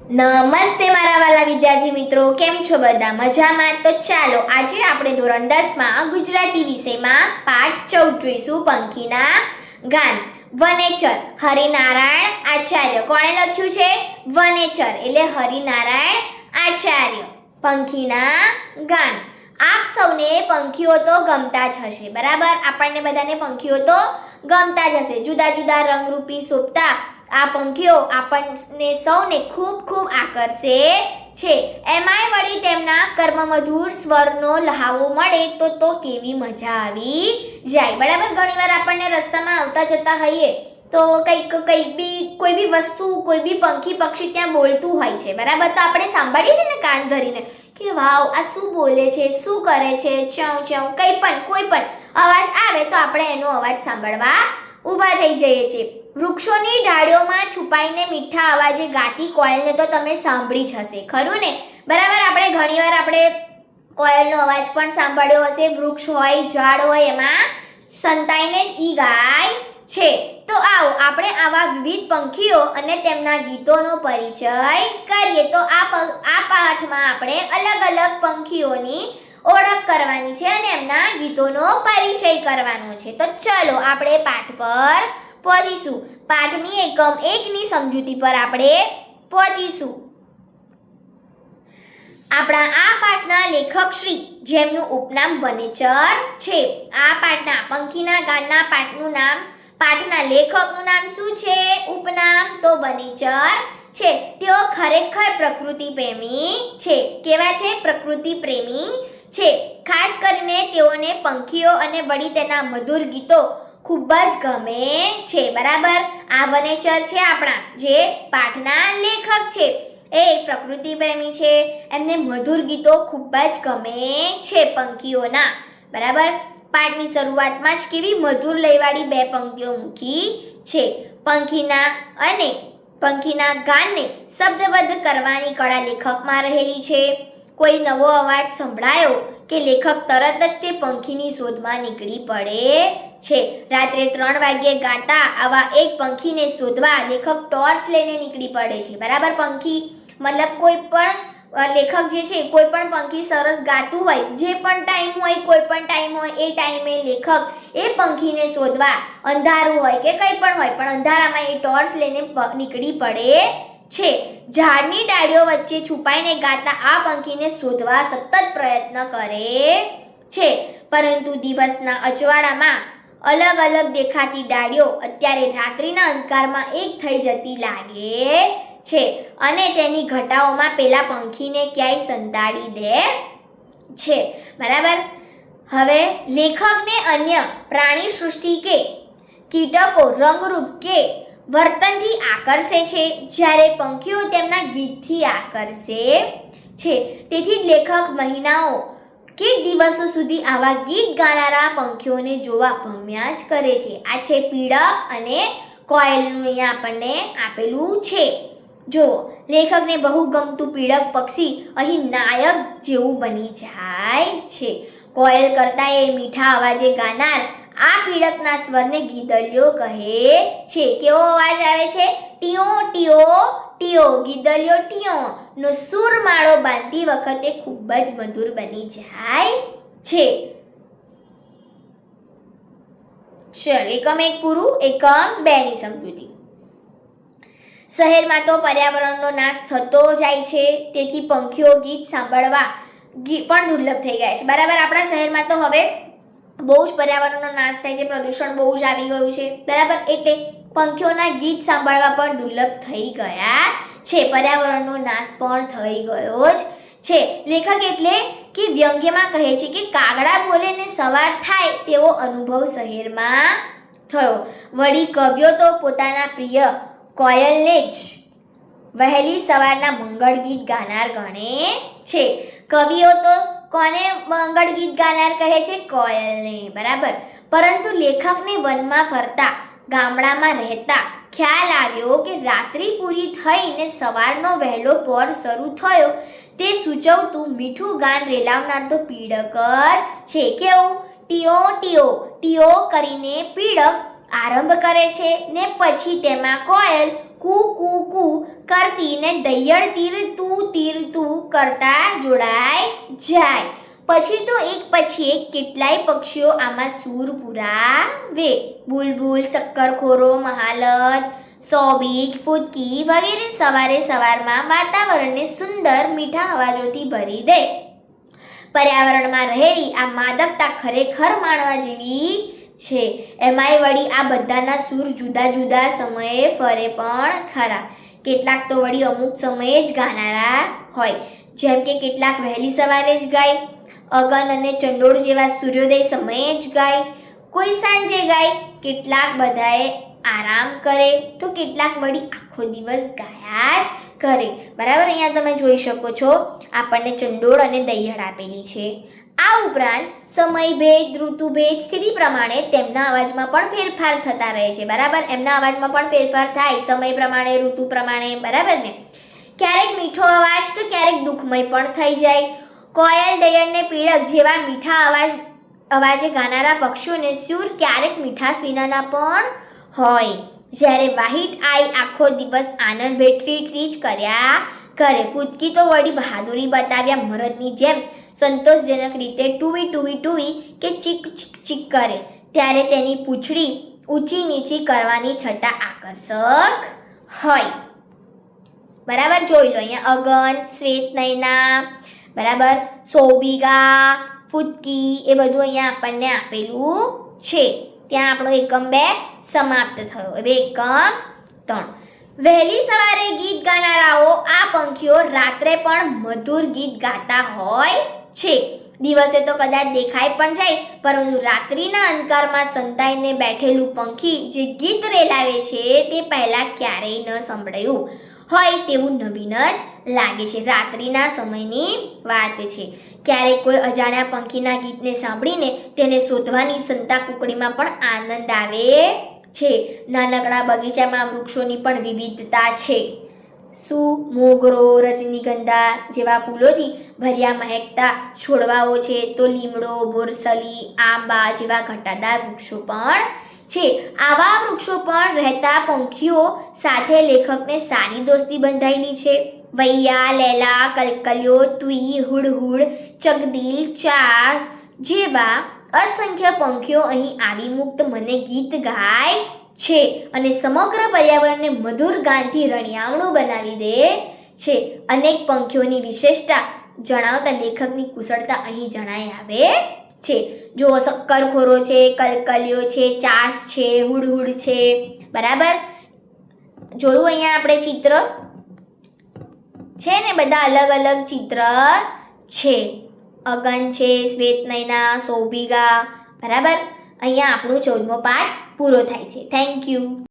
નમસ્તે મારા વાલા વિદ્યાર્થી મિત્રો, કેમ છો બધા? મજામાં? તો ચાલો આજે આપણે ધોરણ 10 માં ગુજરાતી વિષયમાં પાઠ 14 જોઈશું, પંખીના ગાન. વનેચર, હરિનારાયણ આચાર્ય. કોણે લખ્યું છે? વનેચર એટલે હરિનારાયણ આચાર્ય. પંખીના ગાન. આપ સૌને પંખીઓ તો ગમતા જ હશે, બરાબર? આપણને બધાને પંખીઓ તો ગમતા જ હશે. જુદા જુદા રંગરૂપી શોભતા આ પંખીઓ આપણને સૌને ખૂબ ખૂબ આકર્ષે છે. એમાંય વળી તેમના કર્મમધુર સ્વરનો લહાવો મળે તો કેવી મજા આવી જાય, બરાબર? ઘણીવાર આપણને રસ્તામાં આવતા જતા હોઈએ તો કોઈ બી વસ્તુ, કોઈ બી પંખી પક્ષી ત્યાં બોલતું હોય છે, બરાબર? તો આપણે સાંભળીએ છીએ ને કાન ધરીને કે વાવ, આ શું બોલે છે, શું કરે છે, ચ્યાઉ ચ્યાઉ, કોઈ પણ અવાજ આવે તો આપણે એનો અવાજ સાંભળવા ઊભા થઈ જઈએ છીએ. વૃક્ષોની ડાળીઓમાં છુપાઈને મીઠા અવાજે ગાતી કોયલને તો તમે સાંભળી જ હશે, ખરું ને? બરાબર, આપણે ઘણીવાર કોયલનો અવાજ પણ સાંભળ્યો હશે. વૃક્ષ હોય, ઝાડ હોય, એમાં સંતાઈને જ ઈ ગાય છે. તો આવો આપણે આવા વિવિધ પંખીઓ અને તેમના ગીતોનો પરિચય કરીએ. તો આ પાઠમાં આપણે અલગ અલગ પંખીઓની ઓળખ કરવાની છે અને એમના ગીતોનો પરિચય કરવાનો છે. તો ચલો આપણે પાઠ પર પહોંચીશું. પાઠની એકમ 1 ની સમજૂતી પર આપણે પહોંચીશું. આપણા આ પાઠના લેખક શ્રી, જેમનું ઉપનામ વનેચર છે. આ પાઠના પંખીના ગાનના પાઠના લેખકનું નામ શું છે? ઉપનામ તો વનેચર છે. તેઓ ખરેખર પ્રકૃતિ પ્રેમી છે. કેવા છે? પ્રકૃતિ પ્રેમી છે. ખાસ કરીને તેઓને પંખીઓ અને વળી તેના મધુર ગીતો ખૂબ જ ગમે છે, બરાબર? આ વનેચર છે આપણા જે પાઠના લેખક છે, એ પ્રકૃતિ પ્રેમી છે. એમને મધુર ગીતો ખૂબ જ ગમે છે પંખીઓના, બરાબર? પાઠની શરૂઆતમાં જ કેવી મધુર લયવાળી 2 પંક્તિઓ મૂકી છે. પંખીના ગાનને શબ્દબદ્ધ કરવાની કળા લેખકમાં રહેલી છે. કોઈ નવો અવાજ સંભળાયો કે લેખક તરત જ તે પંખીની શોધમાં નીકળી પડે છે. રાત્રે 3 વાગ્યે ગાતા આવા એક પંખીને શોધવા લેખક ટોર્ચ લઈને નીકળી પડે છે, બરાબર? પંખી મતલબ કોઈ પણ લેખક જે છે, કોઈ પણ પંખી સરસ ગાતું હોય, જે પણ ટાઈમ હોય, કોઈ પણ ટાઈમ હોય, એ ટાઈમે લેખક એ પંખીને શોધવા, અંધારું હોય કે કંઈ પણ હોય, પણ અંધારામાં એ ટોર્ચ લઈને નીકળી પડે છે. ઝાડની ડાળીઓ વચ્ચે છુપાઈને ગાતા આ પંખીને શોધવા સતત પ્રયત્ન કરે છે. પરંતુ દિવસના અજવાળામાં અલગ અલગ દેખાતી ડાળીઓ અત્યારે રાત્રિના અંધકારમાં એક થઈ જતી લાગે છે અને તેની ઘટાઓમાં પેલા પંખીને ક્યાંય સંતાડી દે છે, બરાબર? હવે લેખકને અન્ય પ્રાણી સૃષ્ટિ કે કીટકો રંગરૂપ કે વર્તનથી આકર્ષે છે, જ્યારે પંખીઓ તેમના ગીતથી આકર્ષે છે. તેથી જ લેખક મહિનાઓ કે દિવસો સુધી આવા ગીત ગાનારા પંખીઓને જોવા ભમ્યા જ કરે છે. આ છે પીળક અને કોયલનું અહીંયા આપણને આપેલું છે. જો લેખકને બહુ ગમતું પીળક પક્ષી અહીં નાયક જેવું બની જાય છે. કોયલ કરતા એ મીઠા અવાજે ગાનાર આ પીળકના સ્વરને ગીદલિયો કહે છે. કેવો અવાજ આવે છે? ટીયો ટીયો ટીયો. ગીદલિયો ટીયો નો સુર માળો બાંધતી વખતે ખૂબ જ મધુર બની જાય છે. ચલો, એકમ 1 પૂરું. એકમ 2 ની સમજૂતી. શહેરમાં તો પર્યાવરણનો નાશ થતો જાય છે, તેથી પંખીઓ ગીત સાંભળવા પણ દુર્લભ થઈ ગયા છે, બરાબર? આપણા શહેરમાં તો હવે બહુ જ પર્યાવરણનો નાશ થાય છે, પ્રદૂષણ બહુ જ આવી ગયું છે, બરાબર? એટલે પંખીઓના ગીત સાંભળવા પણ દુર્લભ થઈ ગયા છે. પર્યાવરણનો નાશ પણ થઈ ગયો જ છે. લેખક એટલે કે વ્યંગ્યમાં કહે છે કે કાગડા બોલે ને સવાર થાય તેવો અનુભવ શહેરમાં થયો. વળી કવિઓ તો પોતાના પ્રિય કોયલને જ વહેલી સવારના મંગળ ગીત ગાનાર ગણે છે. કવિઓ તો કોને મંગળ ગીત ગાનાર કહે છે? કોયલને, બરાબર? પરંતુ લેખકને વનમાં ફરતા, ગામડામાં રહેતા ખ્યાલ આવ્યો કે રાત્રિ પૂરી થઈને સવારનો વહેલો પોર શરૂ થયો તે સૂચવતું મીઠું ગાન રેલાવનાર તો પીળક જ છે. કેવું? ટીયો ટીયો ટીયો કરીને પીળક આરંભ કરે છે ને પછી તેમાં કોયલ કુ કુ કુ કરતી ને દૈયડ તીર તું કરતા જોડાઈ જાય. પછી તો એક પછી એક કેટલાય પક્ષીઓ આમાં સૂર પુરાવે. બુલબુલ, શક્કરખોરો, મહાલત, સોબીક, ફૂદકી વગેરે સવારમાં વાતાવરણને સુંદર મીઠા અવાજોથી ભરી દે. પર્યાવરણમાં રહેલી આ માદકતા ખરેખર માણવા જેવી છે. એમાંય વળી આ બધાના સૂર જુદા જુદા સમયે ફરે પણ ખરા. કેટલાક તો વળી અમુક સમયે જ ગાનારા હોય. જેમ કે કેટલાક વહેલી સવારે જ ગાય, અગન અને ચંડોળ જેવા સૂર્યોદય સમયે જ ગાય, કોઈ સાંજે ગાય, કેટલાક બધાએ આરામ કરે તો કેટલાક વળી આખો દિવસ ગાયા જ કરે. બરાબર, અહીંયા તમે જોઈ શકો છો આપણને ચંડોળ અને દૈયડ આપેલી છે. આ ઉપરાંત સમયભેદ, ઋતુભેદ, સ્થિતિ પ્રમાણે તેમના અવાજમાં પણ ફેરફાર થતા રહે છે. બરાબર, એમના અવાજમાં પણ ફેરફાર થાય સમય પ્રમાણે, ઋતુ પ્રમાણે. બરાબર ને? ક્યારેક મીઠો અવાજ તો ક્યારેક દુઃખમય પણ થઈ જાય. કોયલ, દૈયડ ને પીળક જેવા મીઠા અવાજે ગાનારા પક્ષીઓને સૂર ક્યારેક મીઠાશ વિનાના પણ હોય. જ્યારે વ્હાઈટ આઈ આખો દિવસ આનંદ ટ્રીચ કર્યા કરે. ફૂદકી તો વળી બહાદુરી બતાવ્યા મરદની જેમ સંતોષજનક રીતે ટુવી કે ચીક ચીક ચીક કરે. ત્યારે તેની પૂંછડી ઊંચી નીચી કરવાની છટા આકર્ષક હોય. બરાબર, જોઈ લો અહીંયા અગન, શ્વેત નયના, બરાબર, સોબિકા, ફૂદકી એ બધું અહીંયા આપણને આપેલું છે. ત્યાં આપણો એકમ 2 સમાપ્ત થયો. હવે એકમ 3. વહેલી સવારે ગીત ગાનારાઓ આ પંખીઓ રાત્રે પણ મધુર ગીત ગાતા હોય છે. દિવસે તો કદાચ દેખાય પણ જાય, પરંતુ રાત્રિના અંધકારમાં સંતાઈને બેઠેલું પંખી જે ગીત રેલાવે છે તે પહેલાં ક્યારેય ન સંભળાયું હોય તેવું નવીન જ લાગે છે. રાત્રિના સમયની વાત છે. ક્યારેક કોઈ અજાણ્યા પંખીના ગીતને સાંભળીને તેને શોધવાની સંતા કુકડીમાં પણ આનંદ આવે છે. નાનકડા બગીચામાં વૃક્ષોની પણ વિવિધતા છે. મોગરો, રજનીગંધા જેવા ફૂલોથી ભર્યા મહેકતા છોડવાઓ છે, તો લીમડો, બોરસલી, આંબા જેવા ઘટાદાર વૃક્ષો પણ છે. આવા વૃક્ષો પણ રહેતા પંખીઓ સાથે લેખકને સારી દોસ્તી બંધાયેલી છે. વૈયા, લેલા, કલકલિયો, તુઈ, હુડહુડ, ચકદિલ, ચાસ જેવા અસંખ્ય પંખીઓ અહીં આવી મુક્ત મને ગીત ગાય છે અને સમગ્ર પર્યાવરણને મધુર ગાનથી રણિયામણું બનાવી દે છે. અનેક પંખીઓની વિશેષતા જણાવતા લેખકની કુશળતા અહીં જણાઈ આવે છે. જો શક્કરખોરો છે, કલકલિયો છે, ચાસ છે, હુડહુડ છે. બરાબર, જોયું અહીંયા આપણે ચિત્ર છે ને, બધા અલગ અલગ ચિત્ર છે. અગન છે, શ્વેત નયના, સોબિકા. બરાબર, અહીંયા આપણું 14મો પાઠ પૂરો થાય છે. Thank you.